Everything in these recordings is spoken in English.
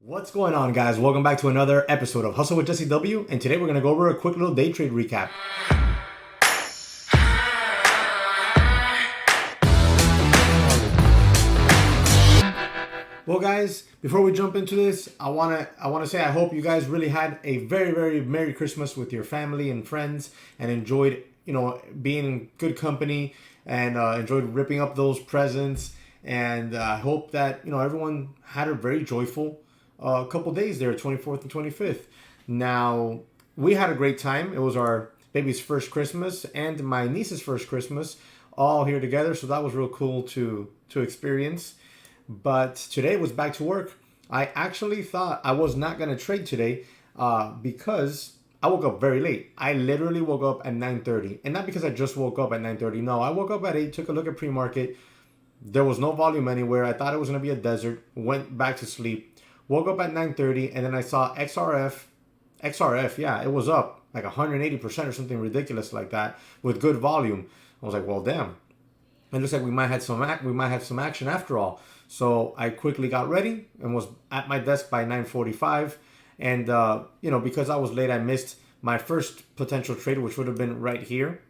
What's going on, guys? Welcome back to another episode of Hustle with JesseW, and today we're going to go over a quick little day trade recap. Well, guys, before we jump into this, I want to say I hope you guys really had a very Merry Christmas with your family and friends and enjoyed, being in good company and enjoyed ripping up those presents. And I hope that, everyone had a very joyful couple days there, 24th and 25th. Now, we had a great time. It was our baby's first Christmas and my niece's first Christmas all here together. So that was real cool to experience. But today was back to work. I actually thought I was not going to trade today because I woke up very late. I literally woke up at 9:30. And not because I just woke up at 9:30. No, I woke up at 8, took a look at pre-market. There was no volume anywhere. I thought it was going to be a desert. Went back to sleep. Woke up at 9:30 and then I saw XRF, yeah, it was up like 180% or something ridiculous like that with good volume. I was like, well, damn. It looks like we might have some action after all. So I quickly got ready and was at my desk by 9:45. And because I was late, I missed my first potential trade, which would have been right here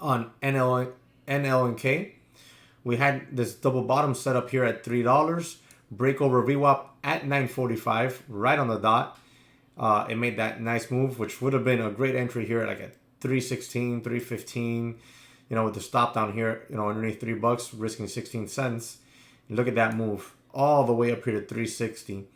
on NLNK. We had this double bottom set up here at $3. Break over VWAP at 9:45, right on the dot. It made that nice move, which would have been a great entry here, like at 316, 315. With the stop down here, underneath $3, risking 16 cents. Look at that move all the way up here to 360.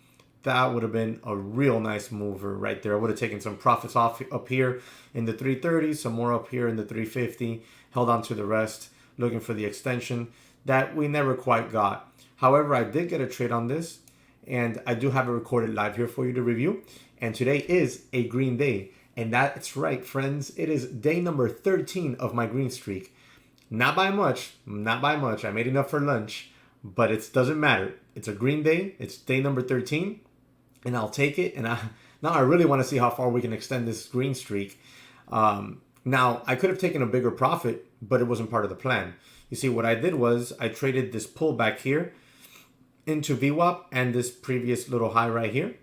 That would have been a real nice mover right there. I would have taken some profits off up here in the 330, some more up here in the 350, held on to the rest, looking for the extension that we never quite got. However, I did get a trade on this, and I do have it recorded live here for you to review. And today is a green day. And that's right, friends. It is day number 13 of my green streak. Not by much. I made enough for lunch, but it doesn't matter. It's a green day. It's day number 13, and I'll take it. And now I really want to see how far we can extend this green streak. Now, I could have taken a bigger profit, but it wasn't part of the plan. You see, what I did was I traded this pullback here into VWAP and this previous little high right here.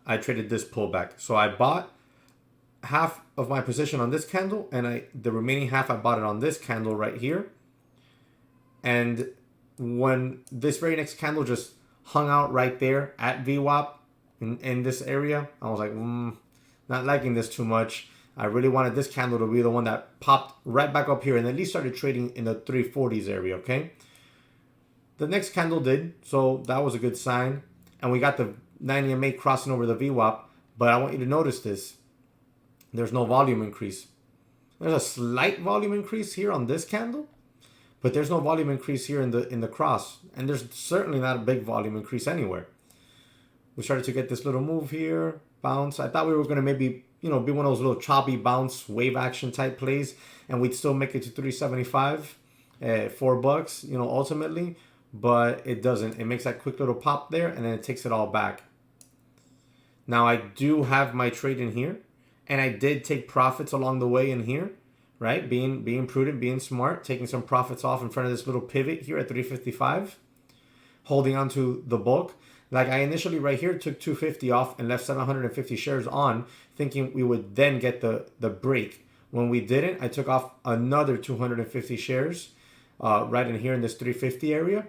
I traded this pullback. So I bought half of my position on this candle, and the remaining half I bought it on this candle right here. And when this very next candle just hung out right there at VWAP in this area, I was like, not liking this too much. I really wanted this candle to be the one that popped right back up here and at least started trading in the 340s area, okay? The next candle did, so that was a good sign. And we got the 90 MA crossing over the VWAP, but I want you to notice this. There's no volume increase. There's a slight volume increase here on this candle, but there's no volume increase here in the cross, and there's certainly not a big volume increase anywhere. We started to get this little move here, bounce. I thought we were going to maybe, be one of those little choppy bounce wave action type plays, and we'd still make it to 375, $4, ultimately, but it doesn't. It makes that quick little pop there, and then it takes it all back. Now I do have my trade in here. And I did take profits along the way in here, right? Being prudent, being smart, taking some profits off in front of this little pivot here at 355, holding on to the bulk. Like I initially right here took 250 off and left 750 shares on, thinking we would then get the break. When we didn't, I took off another 250 shares right in here in this 350 area.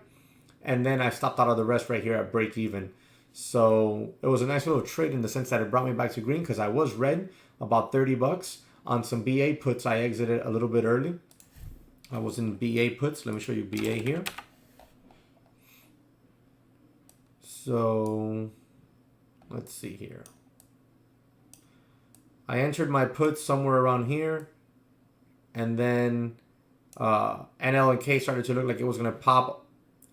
And then I stopped out of the rest right here at break even. So it was a nice little trade in the sense that it brought me back to green because I was red about $30 on some BA puts. I exited a little bit early. I was in BA puts. Let me show you BA here. So let's see here. I entered my puts somewhere around here, and then NLNK started to look like it was going to pop.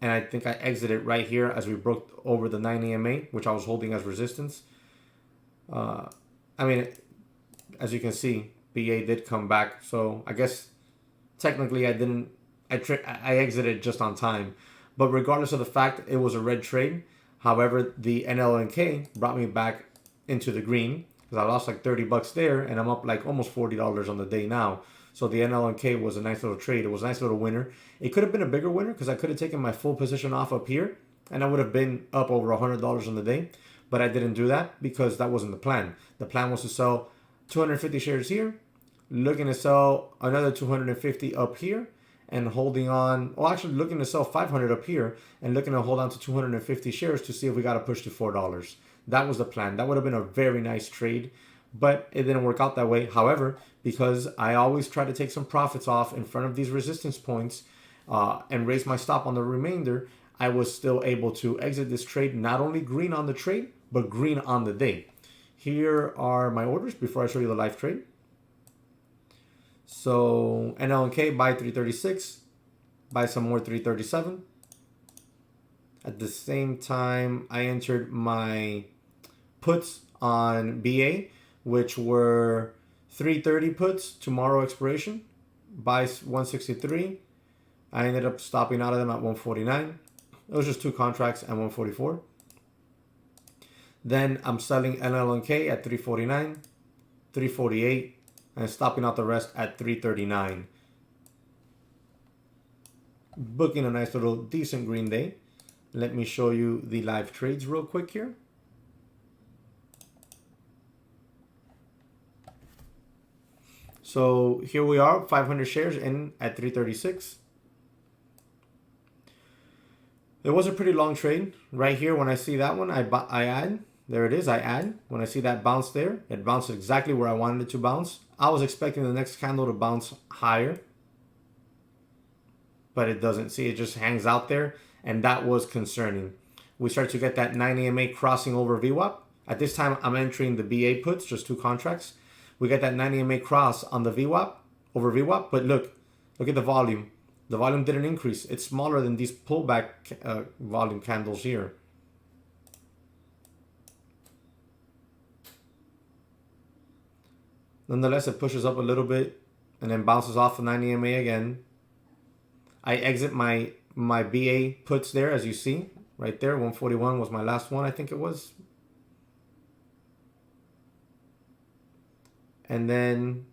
And I think I exited right here as we broke over the 90 MA, which I was holding as resistance. As you can see, BA did come back. So I guess technically I exited just on time. But regardless of the fact, it was a red trade. However, the NLNK brought me back into the green because I lost like $30 there, and I'm up like almost $40 on the day now. So the NLNK was a nice little trade. It was a nice little winner. It could have been a bigger winner because I could have taken my full position off up here and I would have been up over $100 on the day. But I didn't do that because that wasn't the plan. The plan was to sell 250 shares here, looking to sell another 250 up here, and holding on, well, actually looking to sell 500 up here and looking to hold on to 250 shares to see if we got to push to $4. That was the plan. That would have been a very nice trade, but it didn't work out that way. However, because I always try to take some profits off in front of these resistance points and raise my stop on the remainder, I was still able to exit this trade, not only green on the trade, but green on the day. Here are my orders before I show you the live trade. So NLNK, buy 336, buy some more 337. At the same time, I entered my puts on BA, which were 330 puts, tomorrow expiration, buy 163. I ended up stopping out of them at 149. It was just two contracts and 144. Then I'm selling NLNK at 349, 348, and stopping out the rest at 339. Booking a nice little decent green day. Let me show you the live trades real quick here. So here we are, 500 shares in at 336. It was a pretty long trade. Right here, when I see that one, I add. There it is, I add. When I see that bounce there, it bounced exactly where I wanted it to bounce. I was expecting the next candle to bounce higher, but it doesn't. See, it just hangs out there, and that was concerning. We start to get that 9 EMA crossing over VWAP. At this time, I'm entering the BA puts, just two contracts. We get that 9 EMA cross on the VWAP, over VWAP, but look at the volume. The volume didn't increase. It's smaller than these pullback volume candles here. Nonetheless, it pushes up a little bit and then bounces off the 9 EMA again. I exit my BA puts there, as you see, right there. 141 was my last one, I think it was. And then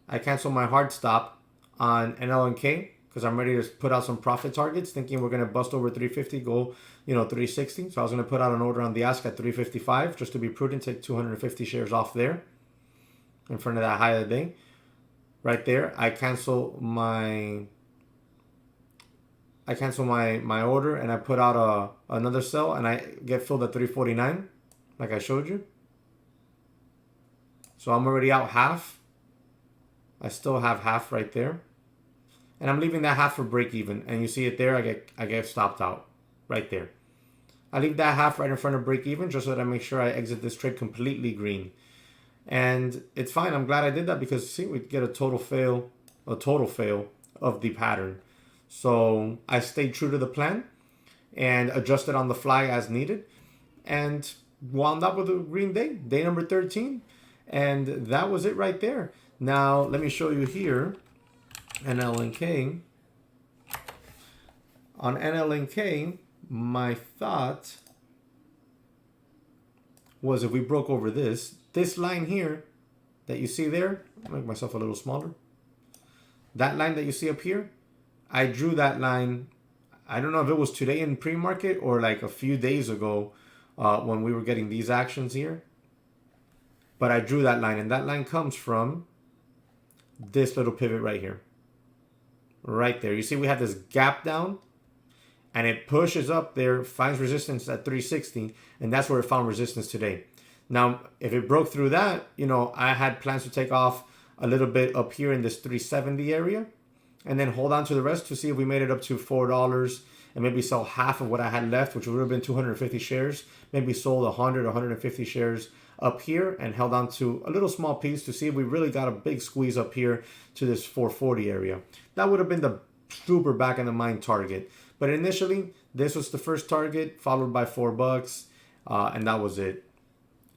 I cancel my hard stop on NLNK because I'm ready to put out some profit targets, thinking we're going to bust over 350, go, 360. So I was going to put out an order on the ask at 355 just to be prudent, take 250 shares off there in front of that high of the day. Right there, I cancel my order and I put out another sell and I get filled at 349 like I showed you. So I'm already out half. I still have half right there. And I'm leaving that half for break even. And you see it there, I get stopped out right there. I leave that half right in front of break even just so that I make sure I exit this trade completely green. And it's fine. I'm glad I did that because see, we get a total fail of the pattern. So I stayed true to the plan and adjusted on the fly as needed and wound up with a green day number 13. And that was it right there. Now, let me show you here, NLNK. On NLNK, my thought was if we broke over this line here that you see there, I'll make myself a little smaller. That line that you see up here, I drew that line, I don't know if it was today in pre-market or like a few days ago when we were getting these actions here. But I drew that line, and that line comes from this little pivot right here. Right there. You see we have this gap down, and it pushes up there, finds resistance at 360, and that's where it found resistance today. Now, if it broke through that, I had plans to take off a little bit up here in this 370 area, and then hold on to the rest to see if we made it up to $4 and maybe sell half of what I had left, which would have been 250 shares. Maybe sold 100, 150 shares up here and held on to a little small piece to see if we really got a big squeeze up here to this 440 area. That would have been the super back in the mind target. But initially, this was the first target, followed by $4, and that was it.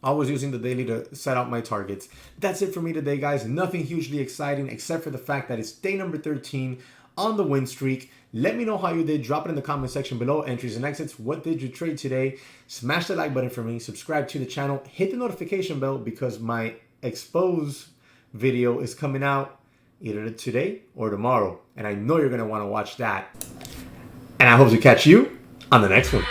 I was using the daily to set out my targets. That's it for me today, guys. Nothing hugely exciting except for the fact that it's day number 13 on the win streak. Let me know how you did. Drop it in the comment section below. Entries and exits. What did you trade today? Smash the like button for me. Subscribe to the channel. Hit the notification bell because my expose video is coming out either today or tomorrow. And I know you're going to want to watch that. And I hope to catch you on the next one.